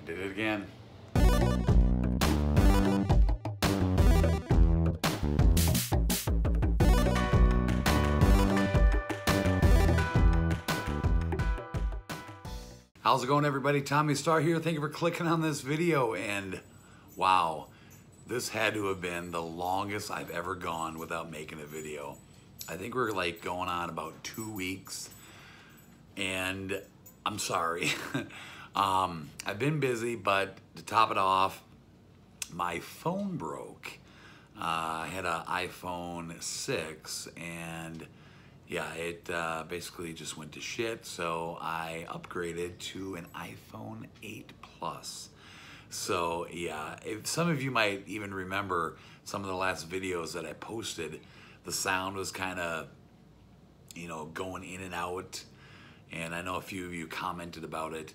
Did it again. How's it going, everybody? Tommy Star here. Thank you for clicking on this video. And wow, this had to have been the longest I've ever gone without making a video. I think we're like going on about 2 weeks, and I'm sorry. I've been busy, but to top it off, my phone broke. I had an iPhone 6, and yeah, it basically just went to shit, so I upgraded to an iPhone 8 Plus. So yeah, if some of you might even remember some of the last videos that I posted, the sound was kind of, you know, going in and out, and I know a few of you commented about it.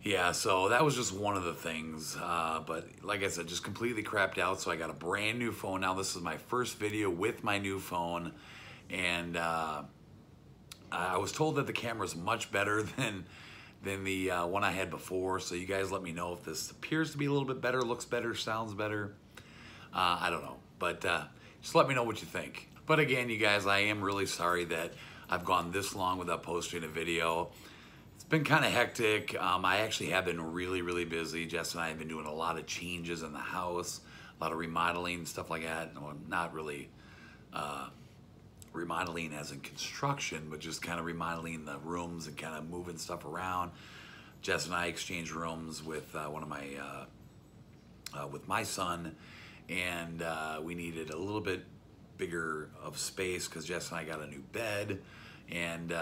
Yeah, so that was just one of the things, but like I said, just completely crapped out, so I got a brand new phone now. This is my first video with my new phone, and I was told that the camera's much better than the one I had before, so you guys let me know if this appears to be a little bit better, looks better, sounds better. I don't know, but just let me know what you think. But again, you guys, I am really sorry that I've gone this long without posting a video. It's been kind of hectic. I actually have been really busy. Jess and I have been doing a lot of changes in the house, a lot of remodeling, stuff like that. Well, not really remodeling as in construction, but just kind of remodeling the rooms and kind of moving stuff around. Jess and I exchanged rooms with with my son, and we needed a little bit bigger of space because Jess and I got a new bed, and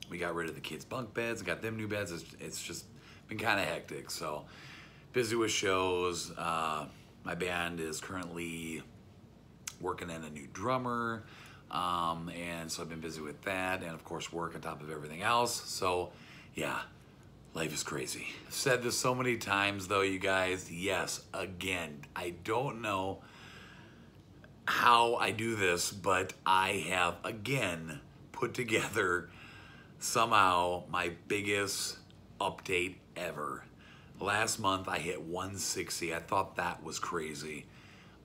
we got rid of the kids' bunk beds and got them new beds. It's just been kind of hectic. So busy with shows. My band is currently working in a new drummer, and so I've been busy with that, and of course work on top of everything else. So yeah, life is crazy. I've said this so many times though, you guys. Yes, again, I don't know how I do this, but I have again put together somehow my biggest update ever. Last month I hit 160. I thought that was crazy.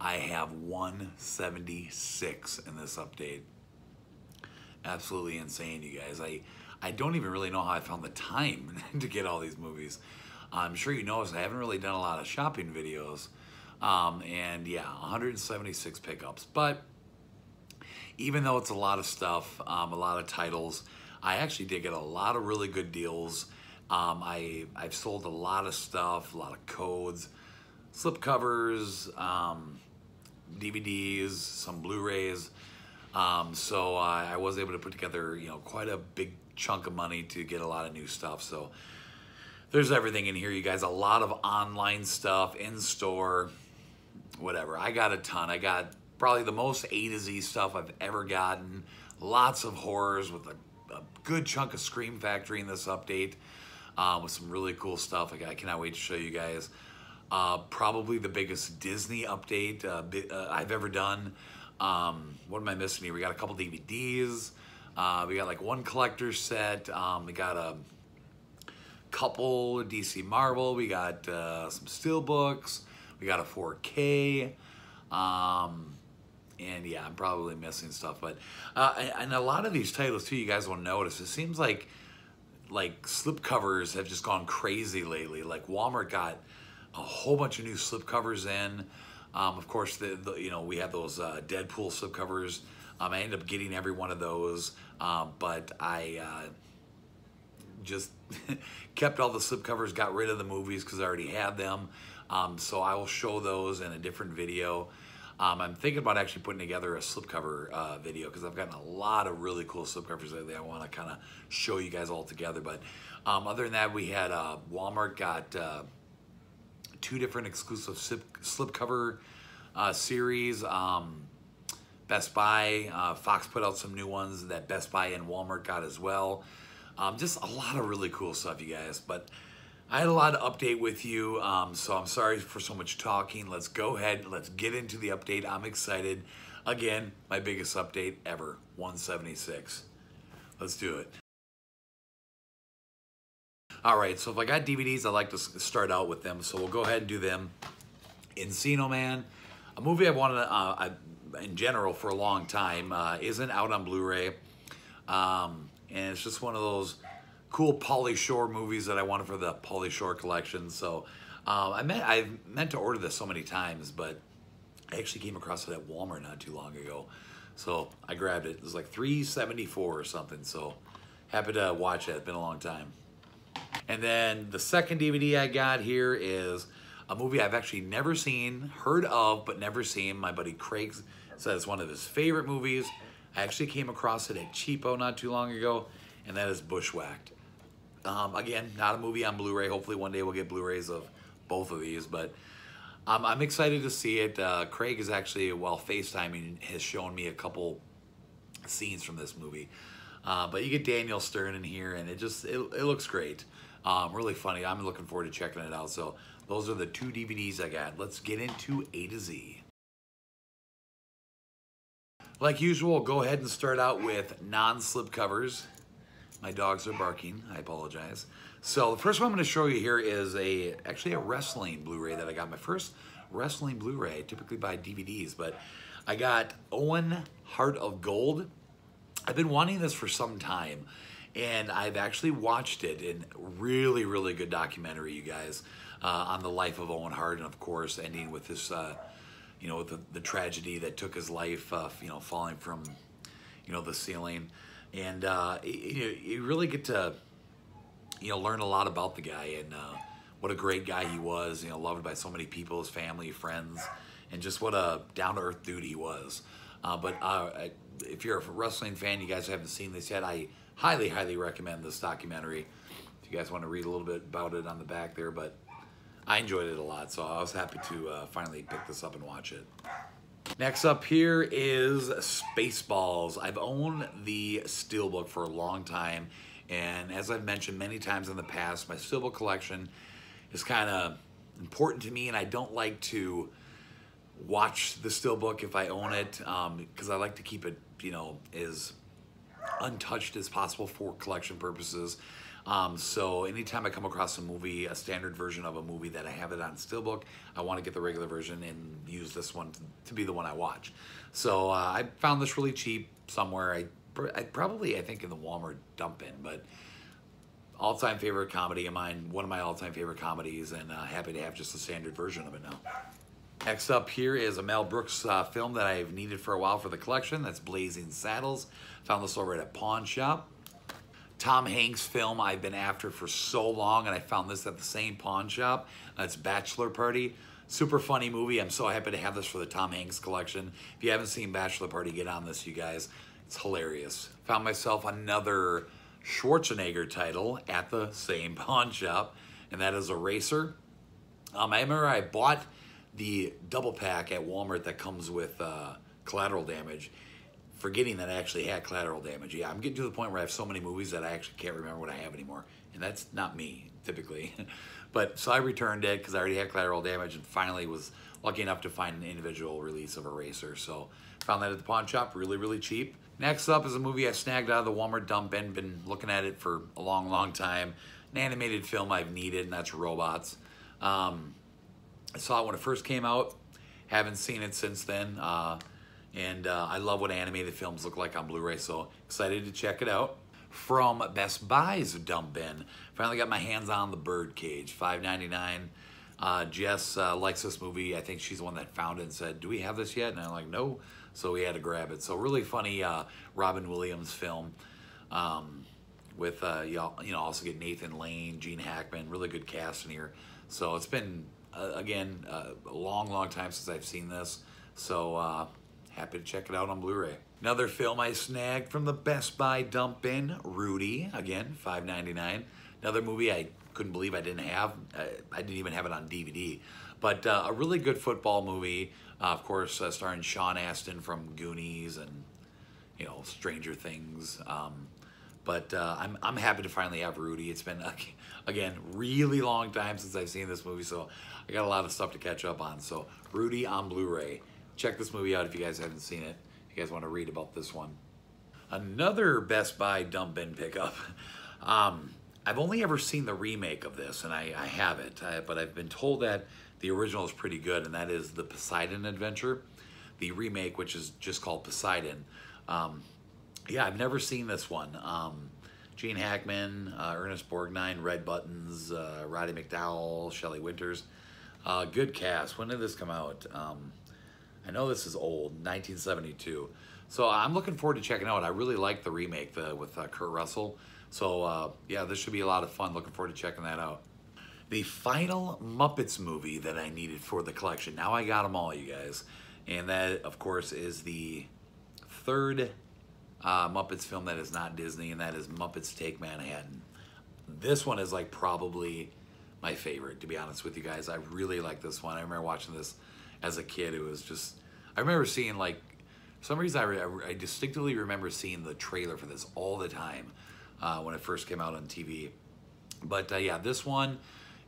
I have 176 in this update. Absolutely insane, you guys. I don't even really know how I found the time to get all these movies. I'm sure you noticed I haven't really done a lot of shopping videos. And yeah, 176 pickups. But even though it's a lot of stuff, a lot of titles, I actually did get a lot of really good deals. I've sold a lot of stuff, a lot of codes, slip covers, DVDs, some Blu Rays. So I was able to put together, you know, quite a big chunk of money to get a lot of new stuff. So there's everything in here, you guys. A lot of online stuff, in store, whatever. I got a ton. I got probably the most A to Z stuff I've ever gotten. Lots of horrors with a good chunk of Scream Factory in this update, with some really cool stuff. I cannot wait to show you guys. Probably the biggest Disney update I've ever done. What am I missing here? We got a couple DVDs. We got like one collector's set. We got a couple DC Marvel. We got some Steelbooks. We got a 4K. And yeah, I'm probably missing stuff, but and a lot of these titles too, you guys will notice, it seems like slip covers have just gone crazy lately. Like Walmart got a whole bunch of new slip covers in. Of course, you know, we have those Deadpool slip covers. I ended up getting every one of those, but I just kept all the slip covers, got rid of the movies because I already had them. So I will show those in a different video. I'm thinking about actually putting together a slipcover video because I've gotten a lot of really cool slipcovers lately. I want to kind of show you guys all together. But other than that, we had Walmart got 2 different exclusive slipcover series. Best Buy, Fox put out some new ones that Best Buy and Walmart got as well. Just a lot of really cool stuff, you guys. But I had a lot to update with you, so I'm sorry for so much talking. Let's go ahead, let's get into the update. I'm excited. Again, my biggest update ever, 176. Let's do it. All right, so if I got DVDs, I'd like to start out with them. So we'll go ahead and do them. Encino Man, a movie I've wanted in general for a long time, isn't out on Blu-ray. And it's just one of those cool Pauly Shore movies that I wanted for the Pauly Shore collection. So I've meant to order this so many times, but I actually came across it at Walmart not too long ago. So I grabbed it. It was like $3.74 or something. So happy to watch it. It's been a long time. And then the second DVD I got here is a movie I've actually never seen, heard of, but never seen. My buddy Craig said it's one of his favorite movies. I actually came across it at Cheapo not too long ago, and that is Bushwhacked. Again, not a movie on Blu-ray. Hopefully one day we'll get Blu-rays of both of these, but I'm excited to see it. Craig is actually, while FaceTiming, has shown me a couple scenes from this movie. But you get Daniel Stern in here, and it looks great. Really funny. I'm looking forward to checking it out. So those are the two DVDs I got. Let's get into A to Z. Like usual, go ahead and start out with non-slip covers. My dogs are barking. I apologize. So the first one I'm going to show you here is actually a wrestling Blu-ray that I got. My first wrestling Blu-ray. I typically buy DVDs, but I got Owen Heart of Gold. I've been wanting this for some time, and I've actually watched it in really, really good documentary, you guys, on the life of Owen Hart, and of course, ending with this, you know, the tragedy that took his life, you know, falling from, you know, the ceiling. And you really get to, you know, learn a lot about the guy and what a great guy he was, you know, loved by so many people, his family, friends, and just what a down-to-earth dude he was. If you're a wrestling fan, you guys haven't seen this yet, I highly, highly recommend this documentary. If you guys want to read a little bit about it on the back there, but I enjoyed it a lot, so I was happy to finally pick this up and watch it. Next up here is Spaceballs. I've owned the Steelbook for a long time, and as I've mentioned many times in the past, my Steelbook collection is kind of important to me, and I don't like to watch the Steelbook if I own it, because I like to keep it, you know, as untouched as possible for collection purposes. So anytime I come across a movie, a standard version of a movie that I have it on Steelbook, I want to get the regular version and use this one to be the one I watch. So I found this really cheap somewhere. I think in the Walmart dump bin, but all-time favorite comedy of mine, one of my all-time favorite comedies, and happy to have just a standard version of it now. Next up here is a Mel Brooks film that I've needed for a while for the collection. That's Blazing Saddles. Found this over at a pawn shop. Tom Hanks film I've been after for so long, and I found this at the same pawn shop. That's Bachelor Party. Super funny movie. I'm so happy to have this for the Tom Hanks collection. If you haven't seen Bachelor Party, get on this, you guys. It's hilarious. Found myself another Schwarzenegger title at the same pawn shop, and that is Eraser. I remember I bought the double pack at Walmart that comes with Collateral Damage, forgetting that I actually had Collateral Damage. Yeah, I'm getting to the point where I have so many movies that I actually can't remember what I have anymore, and that's not me, typically. But so I returned it because I already had Collateral Damage, and finally was lucky enough to find an individual release of Eraser. So found that at the pawn shop, really, really cheap. Next up is a movie I snagged out of the Walmart dump bin. Been looking at it for a long, long time. An animated film I've needed, and that's Robots. I saw it when it first came out. Haven't seen it since then. I love what animated films look like on Blu-ray, so excited to check it out. From Best Buy's dump bin, finally got my hands on The Birdcage, $5.99. Jess likes this movie. I think she's the one that found it and said, "Do we have this yet?" And I'm like, "No." So we had to grab it. So really funny Robin Williams film with you know, also get Nathan Lane, Gene Hackman, really good cast in here. So it's been again a long, long time since I've seen this. So happy to check it out on Blu-ray. Another film I snagged from the Best Buy dump bin, Rudy, again, $5.99. Another movie I couldn't believe I didn't have. I didn't even have it on DVD. But a really good football movie, of course, starring Sean Astin from Goonies and, you know, Stranger Things. I'm happy to finally have Rudy. It's been, again, really long time since I've seen this movie, so I got a lot of stuff to catch up on. So Rudy on Blu-ray. Check this movie out if you guys haven't seen it, if you guys want to read about this one. Another Best Buy dump bin pickup. I've only ever seen the remake of this, and I have it, but I've been told that the original is pretty good, and that is the Poseidon Adventure. The remake, which is just called Poseidon. Yeah, I've never seen this one. Gene Hackman, Ernest Borgnine, Red Buttons, Roddy McDowell, Shelley Winters. Good cast. When did this come out? I know this is old, 1972. So I'm looking forward to checking it out. I really like the remake with Kurt Russell. So yeah, this should be a lot of fun. Looking forward to checking that out. The final Muppets movie that I needed for the collection. Now I got them all, you guys. And that, of course, is the third Muppets film that is not Disney, and that is Muppets Take Manhattan. This one is like probably my favorite, to be honest with you guys. I really like this one. I remember watching this as a kid. It was just, I remember seeing, like, for some reason I distinctly remember seeing the trailer for this all the time when it first came out on TV. But yeah, this one,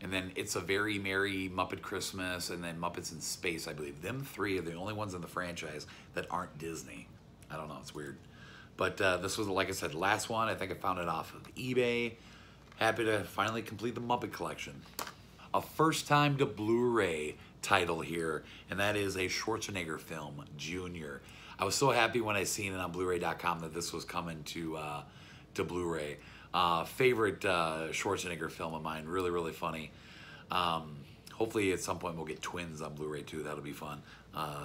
and then It's a Very Merry Muppet Christmas, and then Muppets in Space, I believe. Them three are the only ones in the franchise that aren't Disney. I don't know, it's weird. But this was, like I said, last one. I think I found it off of eBay. Happy to finally complete the Muppet collection. A first time to Blu-ray title here, and that is a Schwarzenegger film, Junior. I was so happy when I seen it on Blu-ray.com that this was coming to Blu-ray. Favorite Schwarzenegger film of mine. Really, really funny. Hopefully at some point we'll get Twins on Blu-ray too. That'll be fun.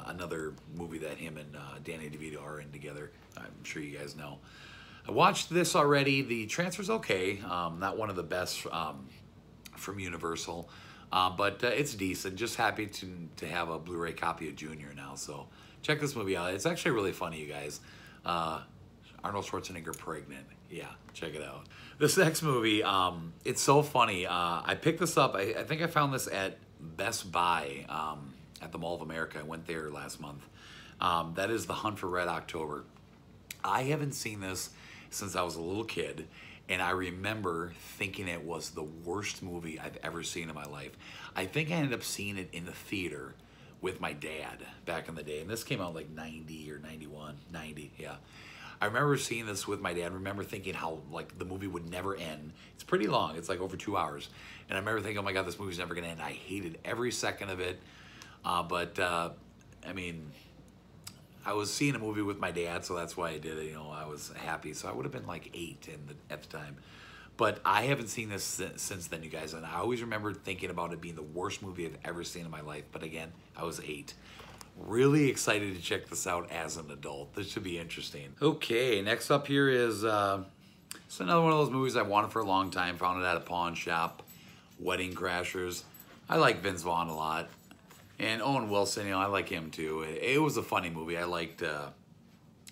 Another movie that him and Danny DeVito are in together. I'm sure you guys know. I watched this already. The transfer's okay. Not one of the best from Universal, but it's decent. Just happy to have a Blu-ray copy of Junior now. So check this movie out. It's actually really funny, you guys. Arnold Schwarzenegger pregnant. Yeah, check it out. This next movie, it's so funny. I picked this up. I think I found this at Best Buy at the Mall of America. I went there last month. That is The Hunt for Red October. I haven't seen this since I was a little kid, and I remember thinking it was the worst movie I've ever seen in my life. I think I ended up seeing it in the theater with my dad back in the day, and this came out like 90 or 91, 90, yeah. I remember seeing this with my dad. I remember thinking how, like, the movie would never end. It's pretty long. It's like over 2 hours. And I remember thinking, oh my God, this movie's never gonna end. I hated every second of it. I mean, I was seeing a movie with my dad, so that's why I did it. You know, I was happy. So I would have been like 8 at the time. But I haven't seen this since then, you guys. And I always remember thinking about it being the worst movie I've ever seen in my life. But again, I was 8. Really excited to check this out as an adult. This should be interesting. Okay, next up here is it's another one of those movies I wanted for a long time. Found it at a pawn shop. Wedding Crashers. I like Vince Vaughn a lot. And Owen Wilson, you know, I like him too. It was a funny movie. I liked it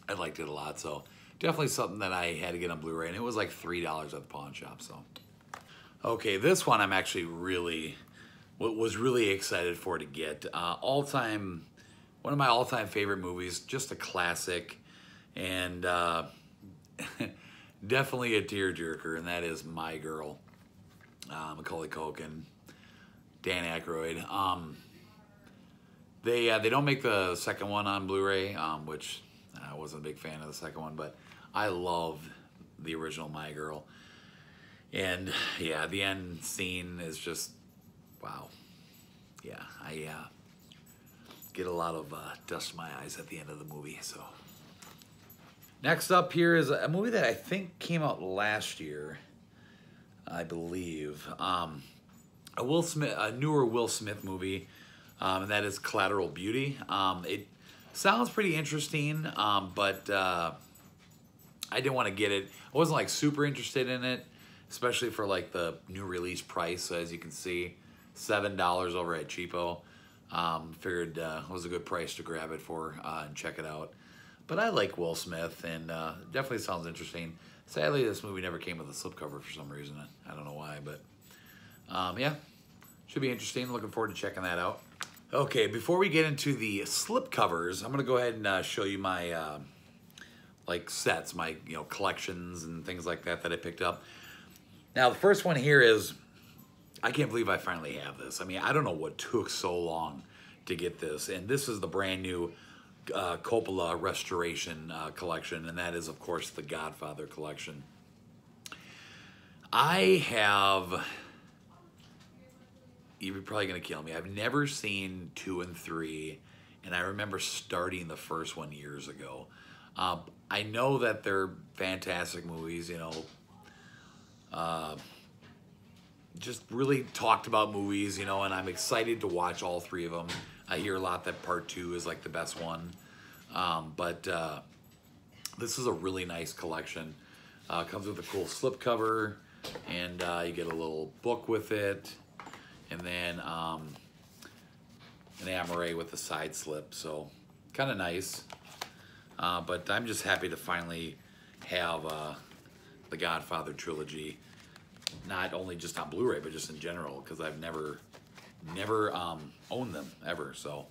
a lot. So definitely something that I had to get on Blu-ray. And it was like $3 at the pawn shop. So okay, this one I'm actually was really excited for to get. One of my all-time favorite movies, just a classic, and definitely a tearjerker, and that is My Girl. Macaulay Culkin, Dan Aykroyd. They don't make the second one on Blu-ray, which I wasn't a big fan of the second one, but I love the original My Girl. And yeah, the end scene is just, wow. Yeah, I get a lot of dust in my eyes at the end of the movie. So next up here is a movie that I think came out last year, I believe. A newer Will Smith movie, and that is Collateral Beauty. It sounds pretty interesting, but I didn't want to get it. I wasn't like super interested in it, especially for like the new release price. So as you can see, $7 over at Cheapo. Figured it was a good price to grab it for and check it out. But I like Will Smith, and definitely sounds interesting. Sadly, this movie never came with a slipcover for some reason. I don't know why, but yeah, should be interesting. Looking forward to checking that out. Okay, before we get into the slipcovers, I'm gonna go ahead and show you my like sets, my collections and things like that I picked up. Now, the first one here is, I can't believe I finally have this. I mean, I don't know what took so long to get this. And this is the brand new Coppola Restoration collection. And that is, of course, the Godfather Collection. I have, you're probably going to kill me. I've never seen 2 and 3, and I remember starting the first one years ago. I know that they're fantastic movies, you know. Just really talked about movies, you know, and I'm excited to watch all 3 of them. I hear a lot that part 2 is like the best one. But this is a really nice collection. Comes with a cool slipcover, and you get a little book with it, and then an amore with the side slip, so kind of nice. But I'm just happy to finally have the Godfather trilogy, not only just on Blu-ray, but just in general, because I've never owned them ever, so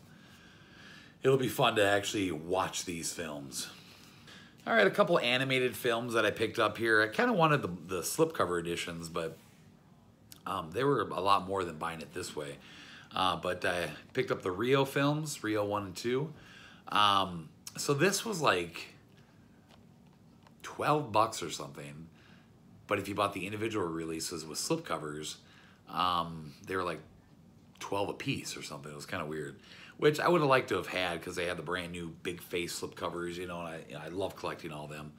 it'll be fun to actually watch these films. All right, a couple animated films that I picked up here. I kind of wanted the slipcover editions, but they were a lot more than buying it this way. But I picked up the REO films, REO 1 and 2. So this was like 12 bucks or something. But if you bought the individual releases with slipcovers, they were like 12 a piece or something. It was kind of weird, which I would have liked to have had because they had the brand new big face slipcovers, you know, and I love collecting all of them.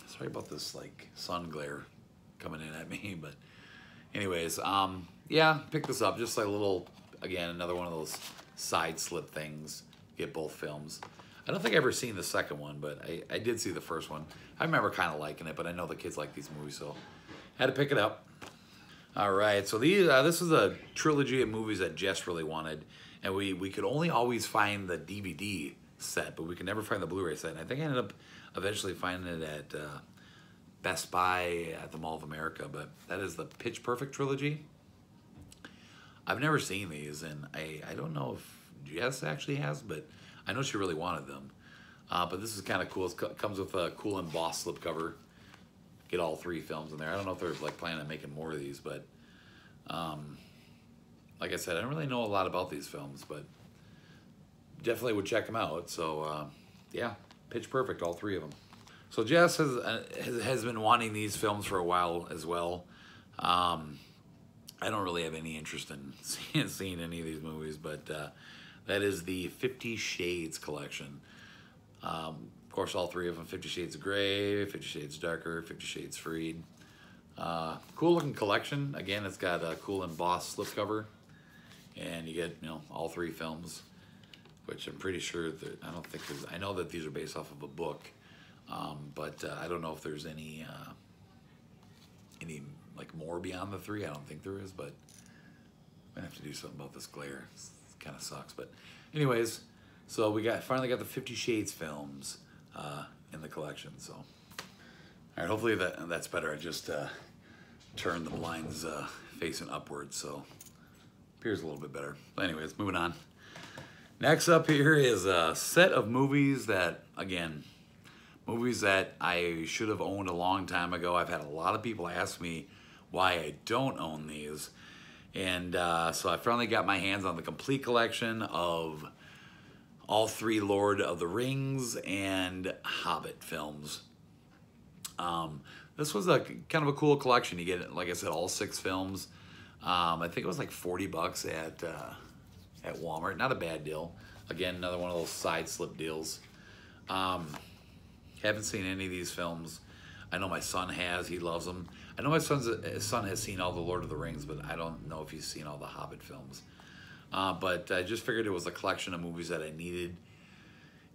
Sorry about this like sun glare coming in at me, but anyways, yeah, pick this up. Just like a little, again, another one of those side slip things. Get both films. I don't think I've ever seen the second one, but I did see the first one. I remember kind of liking it, but I know the kids like these movies, so had to pick it up. All right, so this is a trilogy of movies that Jess really wanted, and we could only always find the DVD set, but we could never find the Blu-ray set. And I think I ended up eventually finding it at Best Buy at the Mall of America, but that is the Pitch Perfect trilogy. I've never seen these, and I don't know if Jess actually has, but I know she really wanted them. But this is kind of cool. It comes with a cool embossed slipcover. Get all 3 films in there. I don't know if they're like planning on making more of these, but like I said, I don't really know a lot about these films, but definitely would check them out. So yeah, Pitch Perfect, all 3 of them. So Jess has been wanting these films for a while as well. I don't really have any interest in seeing any of these movies, but that is the 50 Shades collection. Of course, all 3 of them, 50 Shades of Grey, 50 Shades Darker, 50 Shades Freed. Cool looking collection. Again, it's got a cool embossed slipcover, and you get, you know, all 3 films, which I'm pretty sure that, I know that these are based off of a book, but I don't know if there's any like more beyond the 3. I don't think there is, but I'm gonna have to do something about this glare. It kind of sucks, but anyways, so we finally got the 50 Shades films in the collection. So, all right, hopefully that's better. I just turned the blinds facing upwards, so appears a little bit better. But anyways, moving on. Next up here is a set of movies that, again, movies that I should have owned a long time ago. I've had a lot of people ask me why I don't own these. And so I finally got my hands on the complete collection of all 3 Lord of the Rings and Hobbit films. This was a kind of a cool collection. You get, like I said, all 6 films. I think it was like 40 bucks at Walmart. Not a bad deal. Again, another one of those side slip deals. Haven't seen any of these films. I know my son has. He loves them. I know my son has seen all the Lord of the Rings, but I don't know if he's seen all the Hobbit films. But I just figured it was a collection of movies that I needed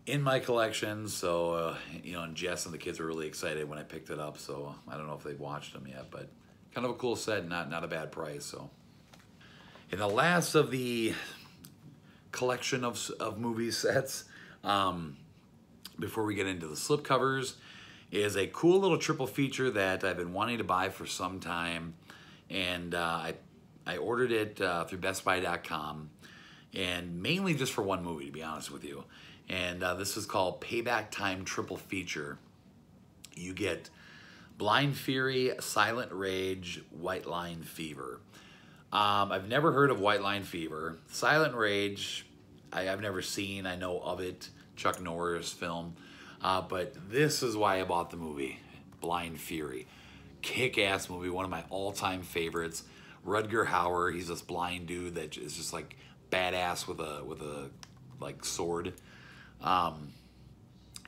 in my collection. So, you know, and Jess and the kids were really excited when I picked it up. So I don't know if they've watched them yet, but kind of a cool set, not a bad price. So, in the last of the collection of movie sets, before we get into the slipcovers, is a cool little triple feature that I've been wanting to buy for some time, and I ordered it through bestbuy.com, and mainly just for one movie, to be honest with you. And this is called Payback Time Triple Feature. You get Blind Fury, Silent Rage, White Line Fever. I've never heard of White Line Fever. Silent Rage, I've never seen. I know of it. Chuck Norris film. But this is why I bought the movie, Blind Fury. kick-ass movie, one of my all-time favorites. Rutger Hauer, he's this blind dude that is just like badass with a like sword.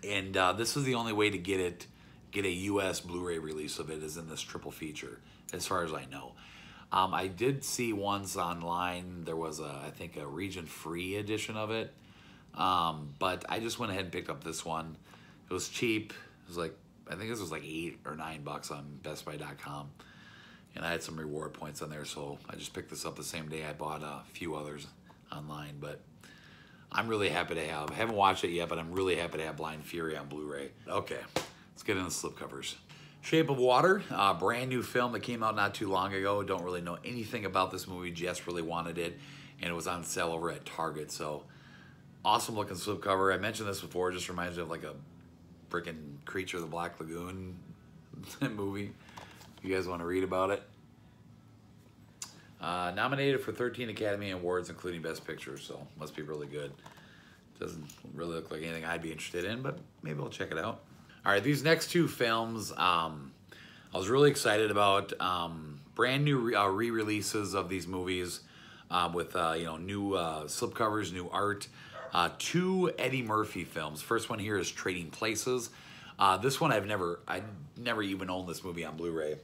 This is the only way to get a US Blu-ray release of it is in this triple feature, as far as I know. I did see once online, there was I think a region-free edition of it. But I just went ahead and picked up this one. It was cheap. It was like, I think this was like $8 or $9 on bestbuy.com. And I had some reward points on there, so I just picked this up the same day I bought a few others online. But I'm really happy to have, I haven't watched it yet, but I'm really happy to have Blind Fury on Blu-ray. Okay, let's get into slipcovers. Shape of Water, a brand new film that came out not too long ago. Don't really know anything about this movie, just really wanted it, and it was on sale over at Target, so awesome looking slipcover. I mentioned this before, it just reminds me of like a freaking Creature of the Black Lagoon movie. You guys want to read about it? Nominated for 13 Academy Awards, including Best Picture, so must be really good. Doesn't really look like anything I'd be interested in, but maybe I'll check it out. All right, these next two films, I was really excited about. Brand new re-releases of these movies with you know, new slipcovers, new art. Two Eddie Murphy films. First one here is Trading Places. This one I never even owned this movie on Blu-ray,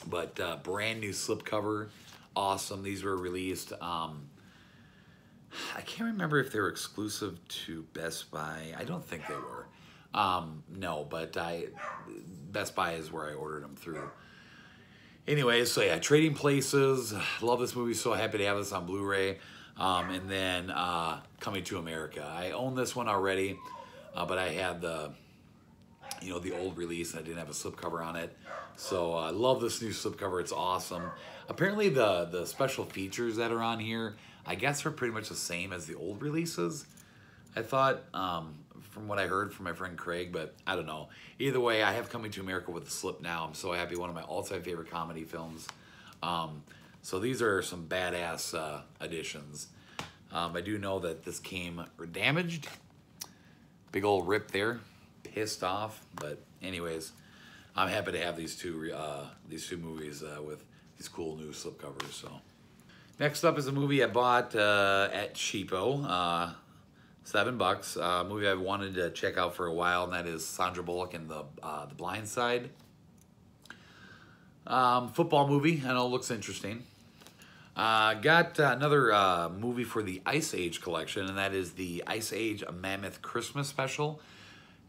but brand new slipcover, awesome. These were released. I can't remember if they were exclusive to Best Buy. I don't think they were. No, but Best Buy is where I ordered them through. Anyways, so yeah, Trading Places. Love this movie. So happy to have this on Blu-ray. And then Coming to America. I own this one already, but I had the, you know, the old release. And I didn't have a slipcover on it. So I love this new slipcover. It's awesome. Apparently the special features that are on here, I guess, are pretty much the same as the old releases. I thought, from what I heard from my friend Craig, but I don't know. Either way, I have Coming to America with the slip now. I'm so happy. One of my all-time favorite comedy films. So these are some badass additions. I do know that this came damaged. Big old rip there. Pissed off. But anyways, I'm happy to have these two movies with these cool new slipcovers. So next up is a movie I bought at Cheapo. $7. A movie I've wanted to check out for a while, and that is Sandra Bullock in The Blind Side. Football movie. I know it looks interesting. Got another movie for the Ice Age collection, and that is the Ice Age A Mammoth Christmas Special.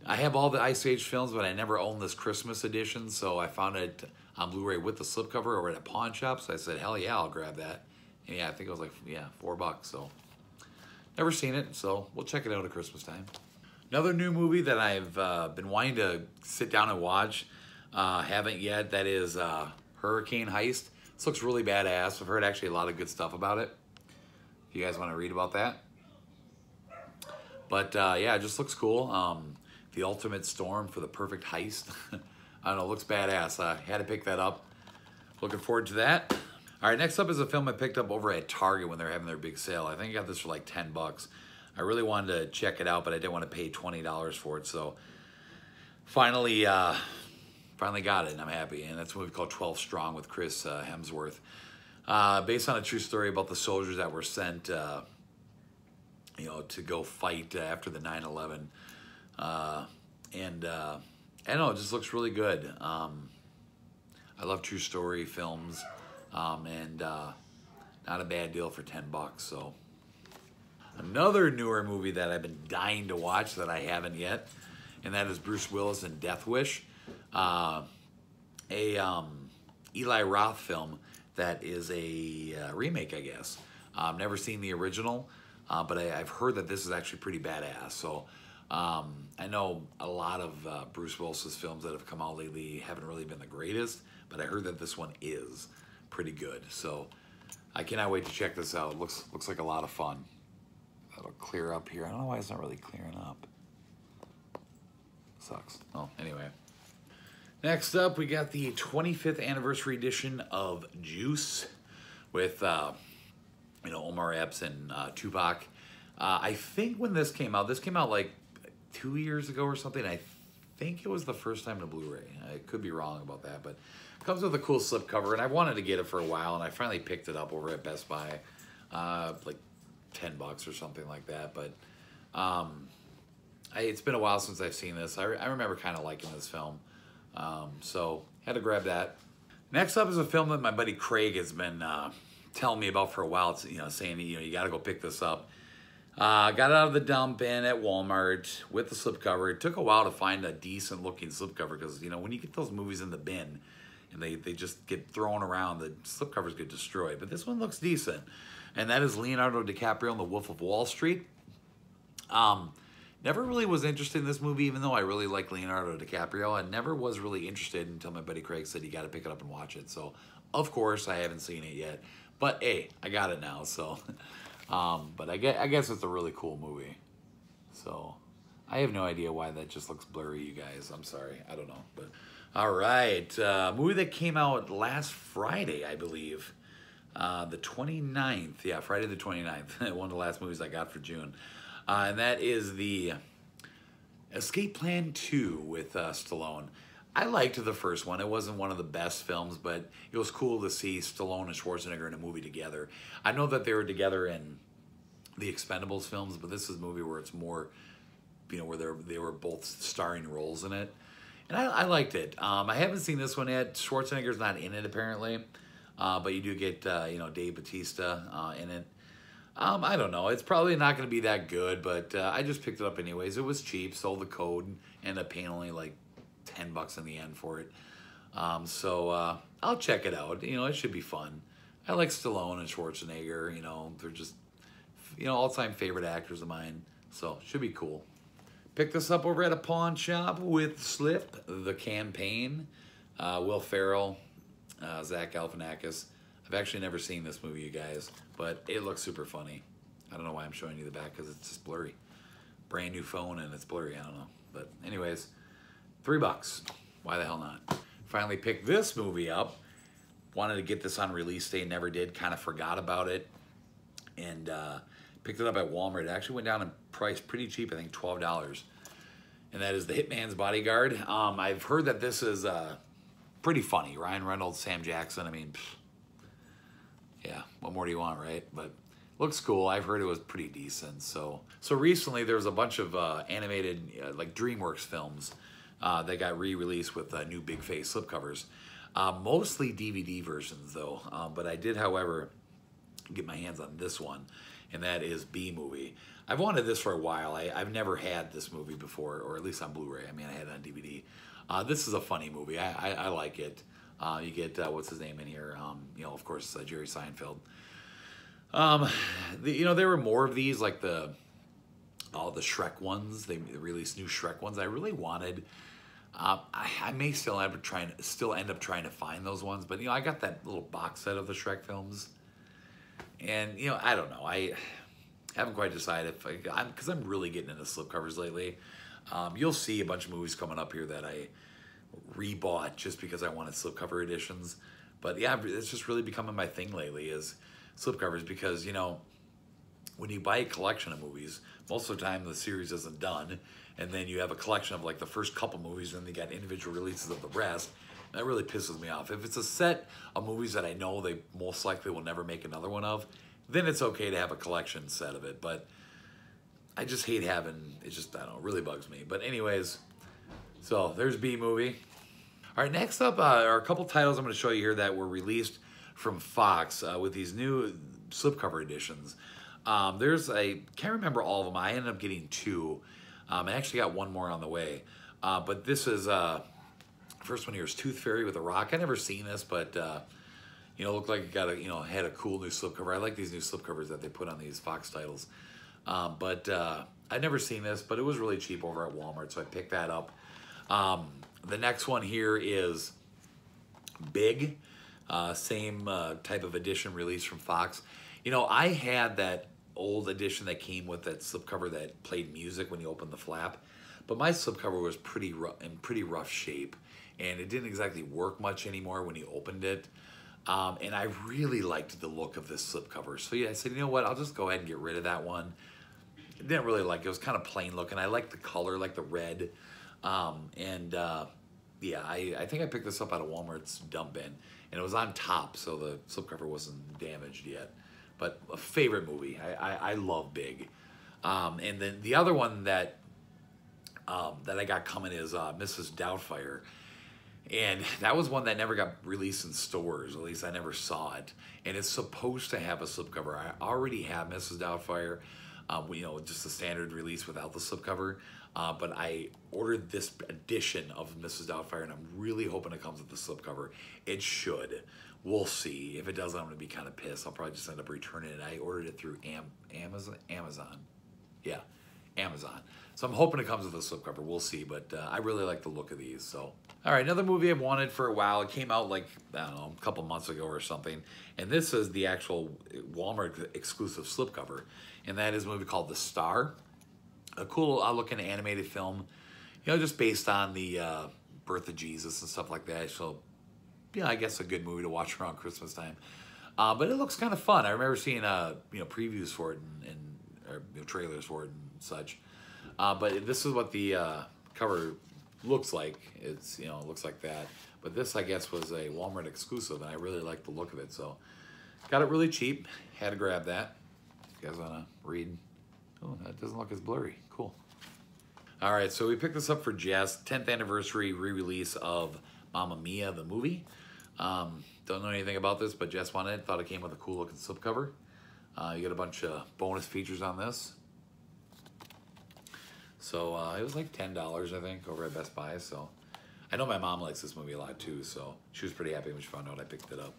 I have all the Ice Age films, but I never owned this Christmas edition, so I found it on Blu-ray with the slipcover over at a pawn shop, so I said, hell yeah, I'll grab that. And yeah, I think it was like, yeah, $4, so never seen it, so we'll check it out at Christmas time. Another new movie that I've been wanting to sit down and watch, haven't yet, that is Hurricane Heist. This looks really badass. I've heard actually a lot of good stuff about it. If you guys want to read about that. But yeah, it just looks cool. The ultimate storm for the perfect heist. I don't know, it looks badass. I had to pick that up. Looking forward to that. All right, next up is a film I picked up over at Target when they were having their big sale. I think I got this for like $10. I really wanted to check it out, but I didn't want to pay $20 for it. So finally got it, and I'm happy. And that's a movie called 12 Strong with Chris Hemsworth. Based on a true story about the soldiers that were sent, you know, to go fight after the 9/11. I don't know, it just looks really good. I love true story films, and not a bad deal for $10. So another newer movie that I've been dying to watch that I haven't yet, and that is Bruce Willis in Death Wish, a Eli Roth film that is a remake, I guess. I've never seen the original, but I've heard that this is actually pretty badass. So I know a lot of Bruce Willis's films that have come out lately haven't really been the greatest, but I heard that this one is pretty good. So I cannot wait to check this out. It looks like a lot of fun. That'll clear up here. I don't know why it's not really clearing up. Sucks. Oh, anyway. Next up, we got the 25th anniversary edition of Juice with, you know, Omar Epps and Tupac. I think when this came out like 2 years ago or something. I think it was the first time to Blu-ray. I could be wrong about that, but it comes with a cool slipcover, and I wanted to get it for a while, and I finally picked it up over at Best Buy, like $10 or something like that. But it's been a while since I've seen this. I remember kind of liking this film, so had to grab that. Next up is a film that my buddy Craig has been telling me about for a while. It's, saying, you got to go pick this up. Got it out of the dump bin at Walmart with the slipcover. It took a while to find a decent looking slipcover because, when you get those movies in the bin and they just get thrown around, the slipcovers get destroyed. But this one looks decent. And that is Leonardo DiCaprio in The Wolf of Wall Street. Never really was interested in this movie, even though I really like Leonardo DiCaprio. I never was really interested until my buddy Craig said you got to pick it up and watch it. So, of course, I haven't seen it yet. But, hey, I got it now, so... but I guess it's a really cool movie. So I have no idea why that just looks blurry, you guys. I'm sorry. I don't know. But all right. Movie that came out last Friday, I believe. The 29th. Yeah, Friday the 29th. One of the last movies I got for June. And that is the Escape Plan 2 with Stallone. I liked the first one. It wasn't one of the best films, but it was cool to see Stallone and Schwarzenegger in a movie together. I know that they were together in the Expendables films, but this is a movie where it's more, where they were both starring roles in it. And I liked it. I haven't seen this one yet. Schwarzenegger's not in it, apparently. But you do get, Dave Bautista in it. I don't know. It's probably not going to be that good, but I just picked it up anyways. It was cheap. Sold the code. Ended up paying only like $10 in the end for it. So I'll check it out. It should be fun. I like Stallone and Schwarzenegger. They're just, all-time favorite actors of mine. So should be cool. Picked this up over at a pawn shop with Slip, The Campaign, Will Ferrell, Zach Galifianakis. I've actually never seen this movie, you guys, but it looks super funny. I don't know why I'm showing you the back because it's just blurry. Brand new phone and it's blurry. I don't know. But anyways, $3. Why the hell not? Finally picked this movie up. Wanted to get this on release day, never did. Kind of forgot about it. And picked it up at Walmart. It actually went down in price pretty cheap, I think $12. And that is The Hitman's Bodyguard. I've heard that this is pretty funny. Ryan Reynolds, Sam Jackson. I mean, yeah, what more do you want, right? But looks cool. I've heard it was pretty decent. So recently there was a bunch of animated, like DreamWorks films that got re-released with new big face slipcovers. Mostly DVD versions though. But I did, however, get my hands on this one, and that is BMovie. I've wanted this for a while. I've never had this movie before, or at least on Blu-ray. I mean, I had it on DVD. This is a funny movie. I like it. You get, what's his name in here? Of course, Jerry Seinfeld. There were more of these, like the Shrek ones. They released new Shrek ones. I really wanted. I may still end up trying to find those ones, but I got that little box set of the Shrek films, and I don't know. I haven't quite decided because I'm really getting into slipcovers lately. You'll see a bunch of movies coming up here that I rebought just because I wanted slipcover editions. But yeah, it's just really becoming my thing lately is slipcovers because, when you buy a collection of movies, most of the time the series isn't done. And then you have a collection of like the first couple movies and then you got individual releases of the rest. That really pisses me off. If it's a set of movies that I know they most likely will never make another one of, then it's okay to have a collection set of it. But I just hate having, I don't know, it really bugs me. But anyways, so there's BMovie. All right, next up are a couple titles I'm going to show you here that were released from Fox with these new slipcover editions. Can't remember all of them. I ended up getting 2. I actually got 1 more on the way. But this is, first one here is Tooth Fairy with a Rock. I never seen this, but, looked like it got had a cool new slipcover. I like these new slipcovers that they put on these Fox titles. I'd never seen this, but it was really cheap over at Walmart, so I picked that up. The next one here is Big, same type of edition released from Fox. I had that old edition that came with that slipcover that played music when you opened the flap, but my slipcover was in pretty rough shape, and it didn't exactly work much anymore when you opened it. And I really liked the look of this slipcover, so yeah, I said, you know what, I'll just go ahead and get rid of that one. I didn't really like it. It was kind of plain looking. I liked the color, like the red. Yeah, I think I picked this up out of Walmart's dump bin, and it was on top, so the slipcover wasn't damaged yet. But a favorite movie. I love Big. And then the other one that I got coming is Mrs. Doubtfire. And that was one that never got released in stores. At least I never saw it. And it's supposed to have a slipcover. I already have Mrs. Doubtfire, you know, just the standard release without the slipcover. But I ordered this edition of Mrs. Doubtfire, and I'm really hoping it comes with the slipcover. It should. We'll see. If it doesn't, I'm going to be kind of pissed. I'll probably just end up returning it. I ordered it through Amazon. Yeah, Amazon. So I'm hoping it comes with a slipcover. We'll see, but I really like the look of these. So, all right, another movie I've wanted for a while. It came out like, I don't know, a couple months ago or something. And this is the actual Walmart exclusive slipcover. And that is a movie called The Star. A cool looking animated film, you know, just based on the birth of Jesus and stuff like that. So, yeah, I guess a good movie to watch around Christmas time. But it looks kind of fun. I remember seeing, you know, previews for it or you know, trailers for it and such. But this is what the cover looks like. It's, you know, it looks like that. But this, I guess, was a Walmart exclusive, and I really like the look of it. So, got it really cheap. Had to grab that. If you guys want to read. Oh, that doesn't look as blurry. Cool. All right, so we picked this up for Jess. 10th anniversary re-release of Mamma Mia, the movie. Don't know anything about this, but Jess wanted it. Thought it came with a cool looking slipcover. You get a bunch of bonus features on this. So it was like $10, I think, over at Best Buy. So I know my mom likes this movie a lot too, so she was pretty happy when she found out I picked it up.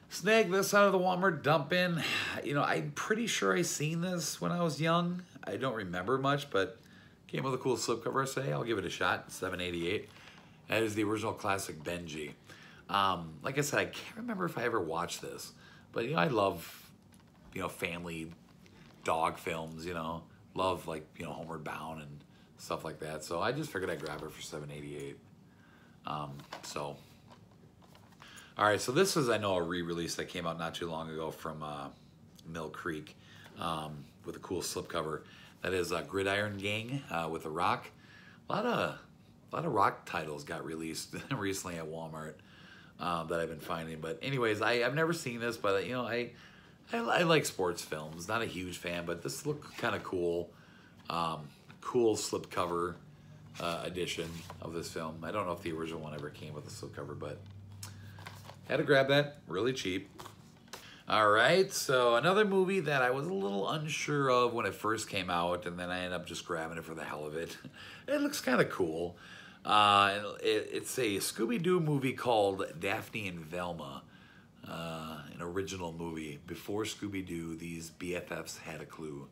Snagged this out of the Walmart dump bin. You know, I'm pretty sure I seen this when I was young. I don't remember much, but came with a cool slipcover, I say. I'll give it a shot, $7.88. That is the original classic Benjy. Like I said, I can't remember if I ever watched this, but, you know, I love, you know, family dog films, you know. Love, like, you know, Homeward Bound and stuff like that. So I just figured I'd grab it for $7.88. All right, so this is, I know, a re-release that came out not too long ago from Mill Creek with a cool slipcover. That is Gridiron Gang with The Rock. A lot of Rock titles got released recently at Walmart that I've been finding. But anyways, I've never seen this, but, you know, I like sports films. Not a huge fan, but this looked kind of cool. Cool slipcover edition of this film. I don't know if the original one ever came with a slipcover, but had to grab that, really cheap. All right, so another movie that I was a little unsure of when it first came out, and then I ended up just grabbing it for the hell of it. It looks kind of cool. It's a Scooby-Doo movie called Daphne and Velma, an original movie. Before Scooby-Doo, these BFFs had a clue.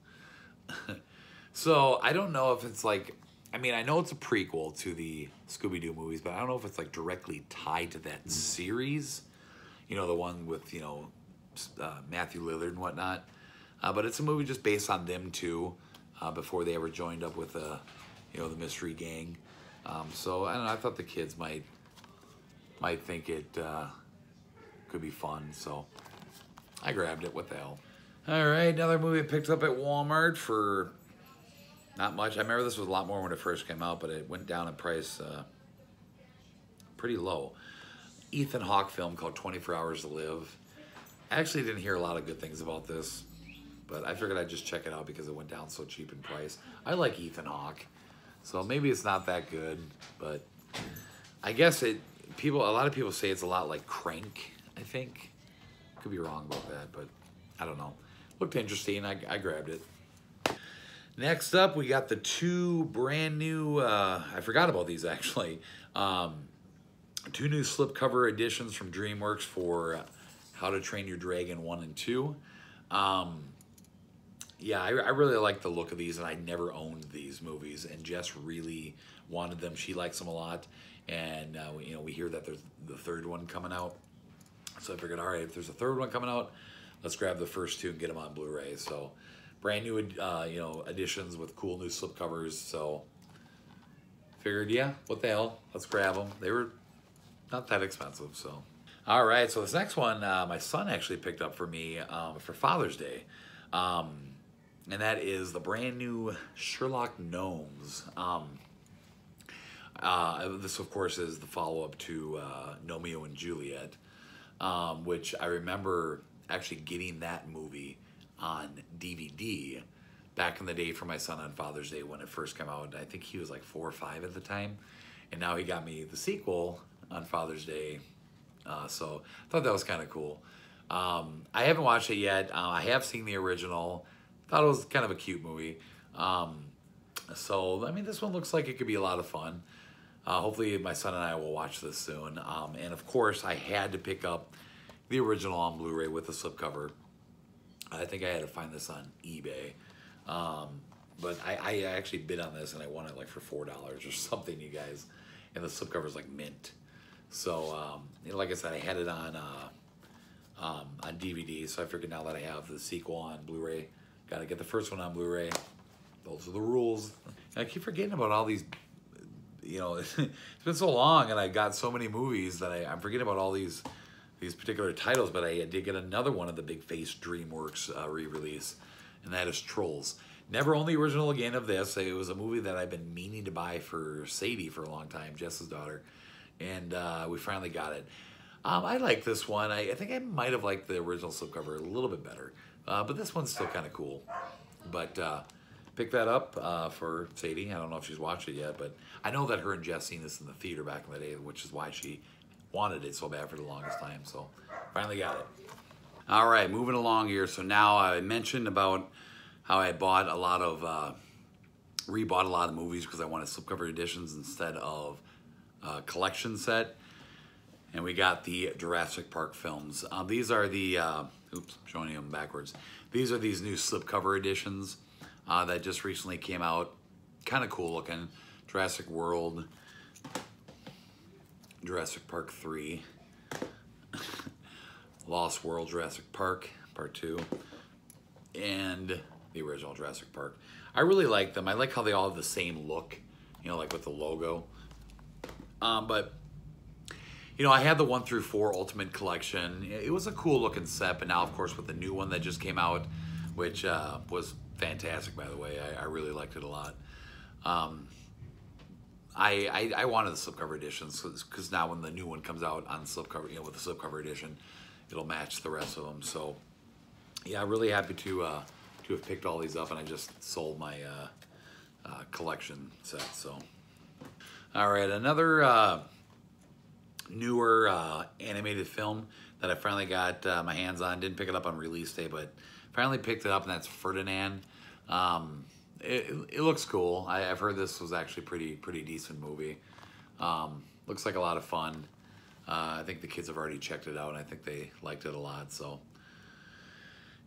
So I don't know if it's like, I mean, I know it's a prequel to the Scooby-Doo movies, but I don't know if it's like directly tied to that series. You know, the one with, you know, Matthew Lillard and whatnot. But it's a movie just based on them two before they ever joined up with, you know, the mystery gang. So I don't know, I thought the kids might think it could be fun. So I grabbed it. What the hell? All right, another movie I picked up at Walmart for not much. I remember this was a lot more when it first came out, but it went down in price pretty low. Ethan Hawke film called 24 Hours to Live. I actually didn't hear a lot of good things about this, but I figured I'd just check it out because it went down so cheap in price. I like Ethan Hawke, so maybe it's not that good, but I guess a lot of people say it's a lot like Crank, I think. Could be wrong about that, but I don't know. Looked interesting. I grabbed it. Next up, we got the two brand new, I forgot about these actually, two new slipcover editions from DreamWorks for How to Train Your Dragon 1 and 2. Yeah, I really like the look of these, and I never owned these movies, and Jess really wanted them. She likes them a lot, and you know, we hear that there's the third one coming out. So I figured, all right, if there's a third one coming out, let's grab the first two and get them on Blu Ray. So brand new, you know, editions with cool new slipcovers. So figured, yeah, what the hell? Let's grab them. They were not that expensive. So, all right. So this next one, my son actually picked up for me for Father's Day, and that is the brand new Sherlock Gnomes. This, of course, is the follow-up to Romeo and Juliet, which I remember actually getting that movie on DVD back in the day for my son on Father's Day when it first came out. I think he was like 4 or 5 at the time, and now he got me the sequel on Father's Day. So I thought that was kind of cool. I haven't watched it yet. I have seen the original. Thought it was kind of a cute movie. So, I mean, this one looks like it could be a lot of fun. Hopefully my son and I will watch this soon. And of course, I had to pick up the original on Blu Ray with the slipcover. I think I had to find this on eBay. But I actually bid on this and I won it like for $4 or something, you guys. And the slipcover's like mint. So, like I said, I had it on DVD. So I figured now that I have the sequel on Blu-ray, got to get the first one on Blu-ray. Those are the rules. And I keep forgetting about all these, you know, it's been so long and I got so many movies that I'm forgetting about all these particular titles, but I did get another one of the big face DreamWorks re-release, and that is Trolls. Never owned the original again of this. It was a movie that I've been meaning to buy for Sadie for a long time, Jess's daughter, and we finally got it. I like this one. I think I might have liked the original slipcover a little bit better, but this one's still kind of cool. But pick that up for Sadie. I don't know if she's watched it yet, but I know that her and Jess seen this in the theater back in the day, which is why she wanted it so bad for the longest time. So finally got it. All right, moving along here. So now I mentioned about how I bought a lot of, rebought a lot of movies because I wanted slipcover editions instead of a collection set. And we got the Jurassic Park films. These are the, oops, I'm showing you them backwards. These are these new slipcover editions that just recently came out. Kind of cool looking. Jurassic World, Jurassic Park 3, Lost World Jurassic Park, Part 2, and the original Jurassic Park. I really like them. I like how they all have the same look, you know, like with the logo. But, you know, I had the 1 through 4 Ultimate Collection. It was a cool looking set, but now, of course, with the new one that just came out, which was fantastic, by the way. I really liked it a lot. I wanted the slipcover editions because now when the new one comes out on slipcover, you know, with the slipcover edition, it'll match the rest of them. So, yeah, really happy to have picked all these up, and I just sold my collection set. So, all right, another newer animated film that I finally got my hands on. Didn't pick it up on release day, but finally picked it up, and that's Ferdinand. It looks cool. I've heard this was actually pretty decent movie. Looks like a lot of fun. I think the kids have already checked it out, and I think they liked it a lot. So,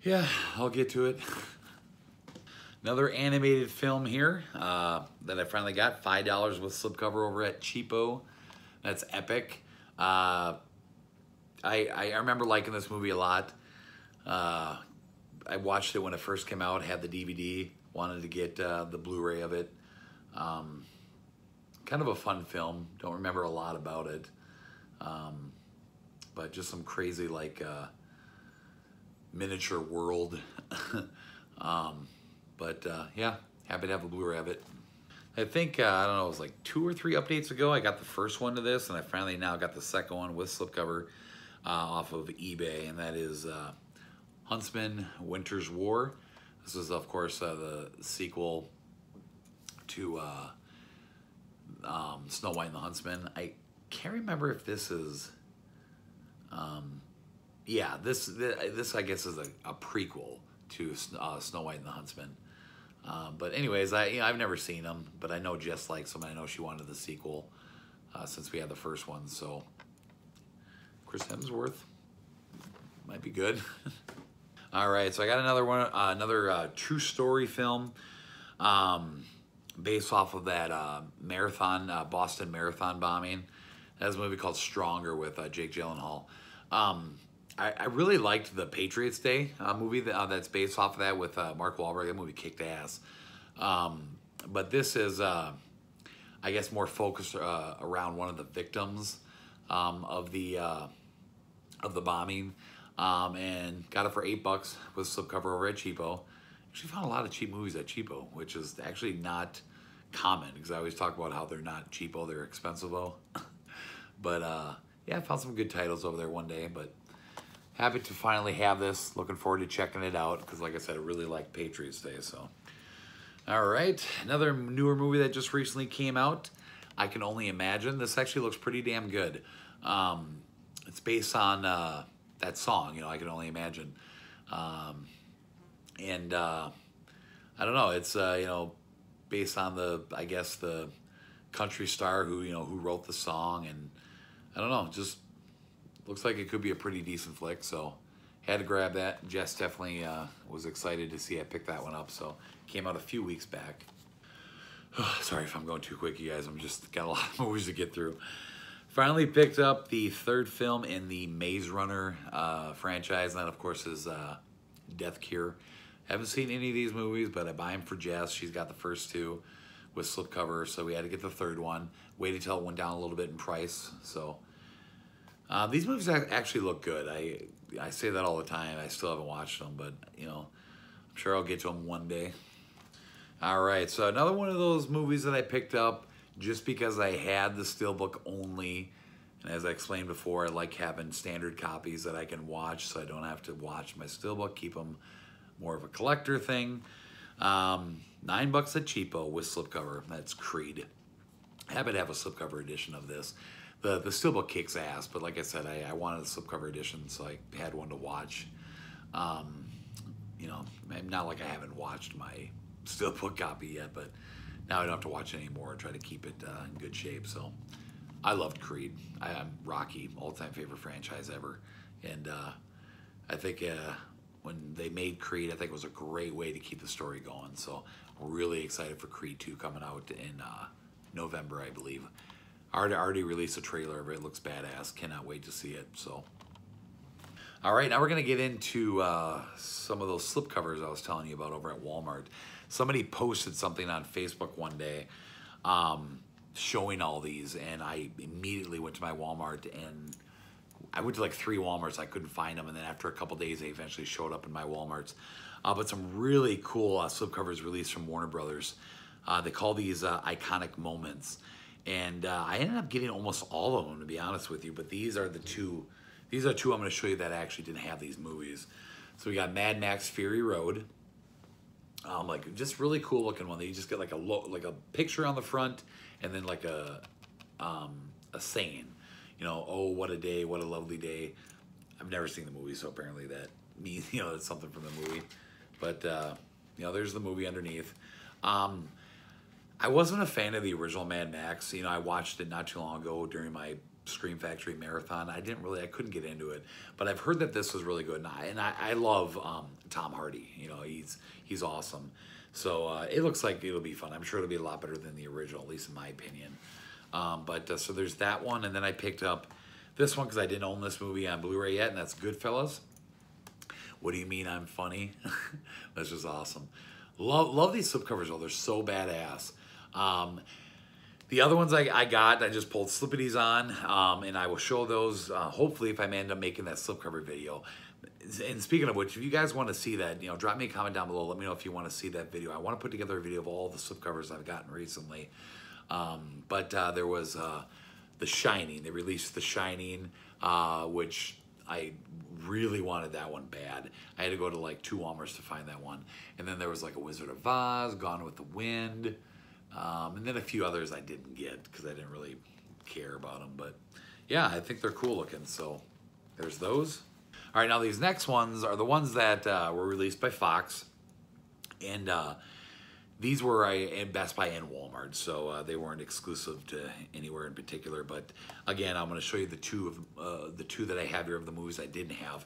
yeah, I'll get to it. Another animated film here that I finally got, $5 with slipcover over at Cheapo. That's Epic. I remember liking this movie a lot. I watched it when it first came out, had the DVD, wanted to get the Blu-ray of it. Kind of a fun film. Don't remember a lot about it. But just some crazy, like, miniature world. Yeah, happy to have a Blu-ray of it. I think, I don't know, it was like 2 or 3 updates ago, I got the first one to this, and I finally now got the second one with slipcover off of eBay, and that is Huntsman, Winter's War. This is, of course, the sequel to Snow White and the Huntsman. I can't remember if this is, yeah, this I guess is a prequel to Snow White and the Huntsman. But anyways, I've never seen them, but I know Jess likes them. I know she wanted the sequel since we had the first one. So Chris Hemsworth might be good. All right, so I got another one, another true story film based off of that Boston Marathon bombing. That's a movie called Stronger with Jake Gyllenhaal. I really liked the Patriots Day movie that's based off of that with Mark Wahlberg. That movie kicked ass. But this is, I guess, more focused around one of the victims of the bombing. And got it for $8 with slipcover over at Cheapo. Actually found a lot of cheap movies at Cheapo, which is actually not common, because I always talk about how they're not cheapo, they're expensive-o. But yeah, I found some good titles over there one day, but happy to finally have this. Looking forward to checking it out, because like I said, I really like Patriots Day, so. All right, another newer movie that just recently came out, I Can Only Imagine. This actually looks pretty damn good. It's based on that song, you know, I Can Only Imagine. And I don't know, it's, you know, based on the, I guess, the country star who, you know, who wrote the song, and I don't know, just looks like it could be a pretty decent flick, so had to grab that. Jess definitely was excited to see I picked that one up, so came out a few weeks back. Sorry if I'm going too quick, you guys, I'm just got a lot of movies to get through. Finally picked up the third film in the Maze Runner franchise, and that of course is Death Cure. Haven't seen any of these movies, but I buy them for Jess. She's got the first two with slipcover, so we had to get the third one. Waited till it went down a little bit in price. So these movies actually look good. I say that all the time. I still haven't watched them, but you know, I'm sure I'll get to them one day. All right, so another one of those movies that I picked up just because I had the steelbook only. And as I explained before, I like having standard copies that I can watch, so I don't have to watch my steelbook, keep them more of a collector thing. $9 at cheapo with slipcover. That's Creed. Happy to have a slipcover edition of this. The steelbook kicks ass, but like I said, I wanted a slipcover edition, so I had one to watch. You know, not like I haven't watched my steelbook copy yet, but now I don't have to watch it anymore. Try to keep it in good shape. So I loved Creed. I'm Rocky, all-time favorite franchise ever, and I think when they made Creed, I think it was a great way to keep the story going. So I'm really excited for Creed 2 coming out in November, I believe. I already released a trailer of it. It looks badass. Cannot wait to see it. So, all right, now we're gonna get into some of those slipcovers I was telling you about over at Walmart. Somebody posted something on Facebook one day showing all these, and I immediately went to my Walmart, and I went to like 3 Walmarts. I couldn't find them, and then after a couple days, they eventually showed up in my Walmarts. But some really cool slipcovers released from Warner Brothers. They call these iconic moments, and I ended up getting almost all of them, to be honest with you. But these are the two. These are two I'm going to show you that actually didn't have these movies. So we got Mad Max Fury Road. Like just really cool looking one. They just get like a picture on the front, and then like a saying. You know, oh, what a day, what a lovely day. I've never seen the movie, so apparently that means, you know, it's something from the movie. But, you know, there's the movie underneath. I wasn't a fan of the original Mad Max. You know, I watched it not too long ago during my Scream Factory marathon. I couldn't get into it. But I've heard that this was really good. And I love Tom Hardy. You know, he's awesome. So it looks like it'll be fun. I'm sure it'll be a lot better than the original, at least in my opinion. So there's that one, and then I picked up this one because I didn't own this movie on Blu Ray yet, and that's Goodfellas. What do you mean I'm funny? That's just awesome. Love these slipcovers, though. They're so badass. The other ones I just pulled slippities on, and I will show those, hopefully, if I end up making that slipcover video. And speaking of which, if you guys want to see that, you know, drop me a comment down below. Let me know if you want to see that video. I want to put together a video of all the slipcovers I've gotten recently. There was The Shining. They released The Shining, which I really wanted that one bad. I had to go to like 2 Walmarts to find that one. And then there was like a Wizard of Oz, Gone with the Wind, and then a few others I didn't get because I didn't really care about them. But yeah, I think they're cool looking. So there's those. All right, now these next ones are the ones that were released by Fox. And these were at Best Buy and Walmart, so they weren't exclusive to anywhere in particular. But again, I'm going to show you the two that I have here of the movies I didn't have.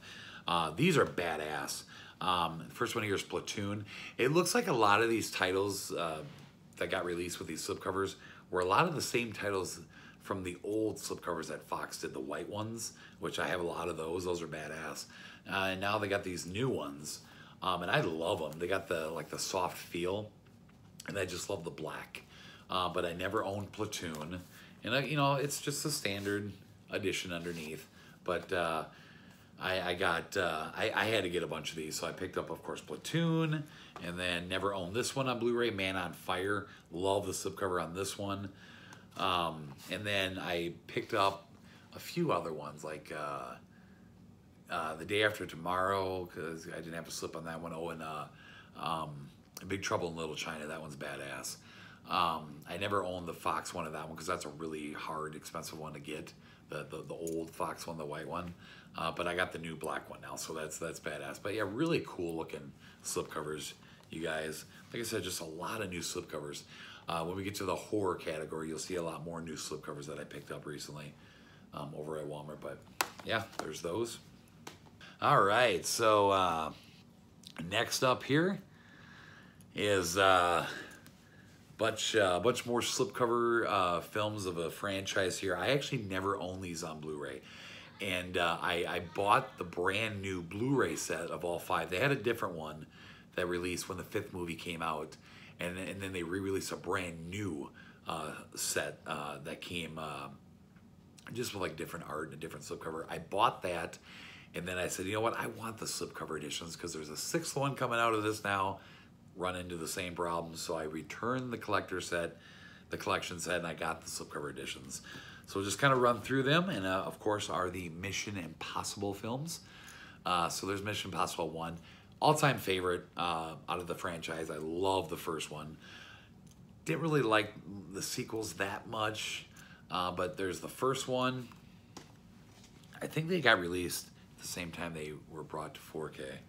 These are badass. The first one here is Platoon. It looks like a lot of these titles that got released with these slipcovers were a lot of the same titles from the old slipcovers that Fox did, the white ones, which I have a lot of those. Those are badass. And now they got these new ones, and I love them. They got the soft feel. And I just love the black, but I never owned Platoon, and you know, it's just a standard edition underneath. But I got, I had to get a bunch of these. So I picked up, of course, Platoon, and then never owned this one on Blu-ray, Man on Fire. Love the slipcover on this one. And then I picked up a few other ones, like The Day After Tomorrow, because I didn't have a slip on that one. Oh, and Big Trouble in Little China, that one's badass. I never owned the Fox one of that one because that's a really hard, expensive one to get. The old Fox one, the white one. But I got the new black one now, so that's badass. But yeah, really cool looking slipcovers, you guys. Like I said, just a lot of new slipcovers. When we get to the horror category, you'll see a lot more new slipcovers that I picked up recently over at Walmart. But yeah, there's those. All right, so next up here is bunch more slipcover films of a franchise here. I actually never owned these on Blu-ray. And I bought the brand new Blu-ray set of all 5. They had a different one that released when the 5th movie came out. And then they re-released a brand new set that came just with like different art and a different slipcover. I bought that, and then I said, you know what? I want the slipcover editions because there's a 6th one coming out of this now. Run into the same problem. So I returned the collector set, the collection set, and I got the slipcover editions. So we'll just kind of run through them, and of course are the Mission Impossible films. So there's Mission Impossible 1. All-time favorite out of the franchise. I love the first one. Didn't really like the sequels that much, but there's the first one. I think they got released at the same time they were brought to 4K.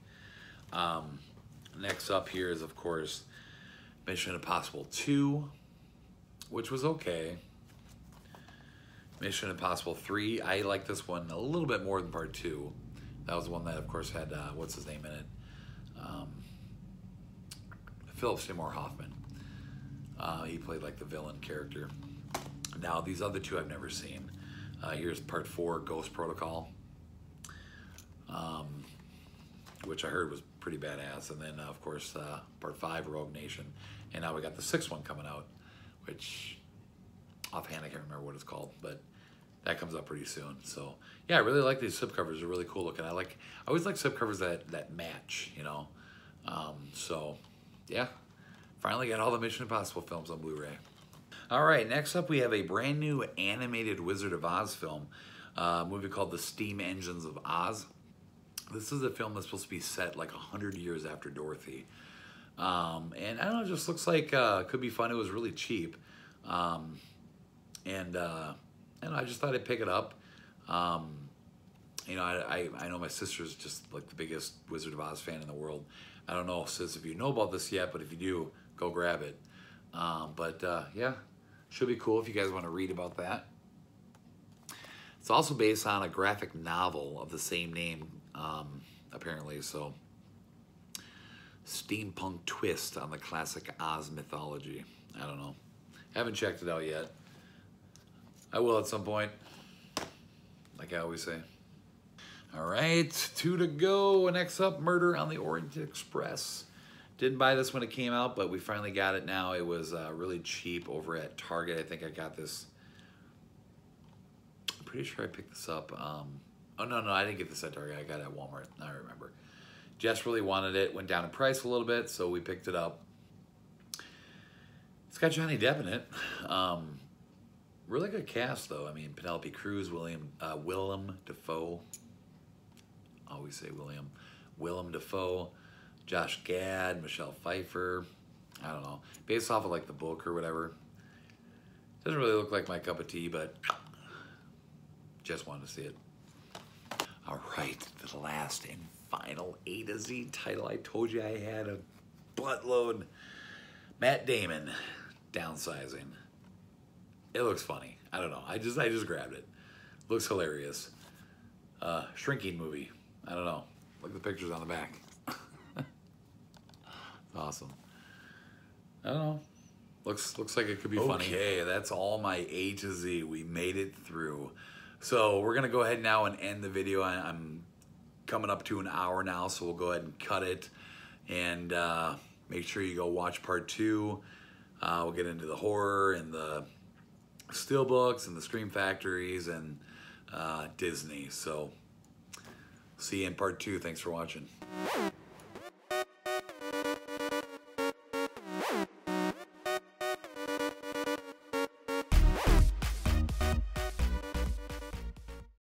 Next up here is, of course, Mission Impossible 2, which was okay. Mission Impossible 3, I like this one a little bit more than part 2. That was one that, of course, had, what's his name in it? Philip Seymour Hoffman. He played like the villain character. Now, these other 2 I've never seen. Here's part 4, Ghost Protocol, which I heard was pretty badass. And then, of course, part 5, Rogue Nation. And now we got the 6th one coming out, which offhand I can't remember what it's called, but that comes up pretty soon. So yeah, I really like these slipcovers. They're really cool looking. I always like slipcovers that match, you know. So yeah, finally got all the Mission Impossible films on Blu-ray. All right, next up we have a brand new animated Wizard of Oz film, a movie called The Steam Engines of Oz. This is a film that's supposed to be set like 100 years after Dorothy. And I don't know, it just looks like could be fun. It was really cheap. And I just thought I'd pick it up. You know, I know my sister's just like the biggest Wizard of Oz fan in the world. I don't know, sis, if you know about this yet, but if you do, go grab it. Yeah, should be cool if you guys want to read about that. It's also based on a graphic novel of the same name, apparently, so steampunk twist on the classic Oz mythology. I don't know. Haven't checked it out yet. I will at some point, like I always say. All right, 2 to go. Next up, Murder on the Orient Express. Didn't buy this when it came out, but we finally got it now. It was really cheap over at Target. I think I got this. I'm pretty sure I picked this up. Oh, no, I didn't get this at Target. I got it at Walmart. I remember. Jess really wanted it. Went down in price a little bit, so we picked it up. It's got Johnny Depp in it. Really good cast, though. I mean, Penelope Cruz, Willem Dafoe. Always say Willem Dafoe, Josh Gad, Michelle Pfeiffer. I don't know. Based off of like the book or whatever. Doesn't really look like my cup of tea, but just wanted to see it. All right, the last and final A to Z title. I told you I had a buttload. Matt Damon, Downsizing. It looks funny. I don't know. I just grabbed it. Looks hilarious. Shrinking movie. I don't know. Look at the pictures on the back. Awesome. I don't know. Looks like it could be funny. Okay, that's all my A to Z. We made it through. So we're gonna go ahead now and end the video. I'm coming up to an hour now, so we'll go ahead and cut it. And make sure you go watch part 2. We'll get into the horror and the steelbooks and the Scream Factories and Disney. So See you in part 2. Thanks for watching.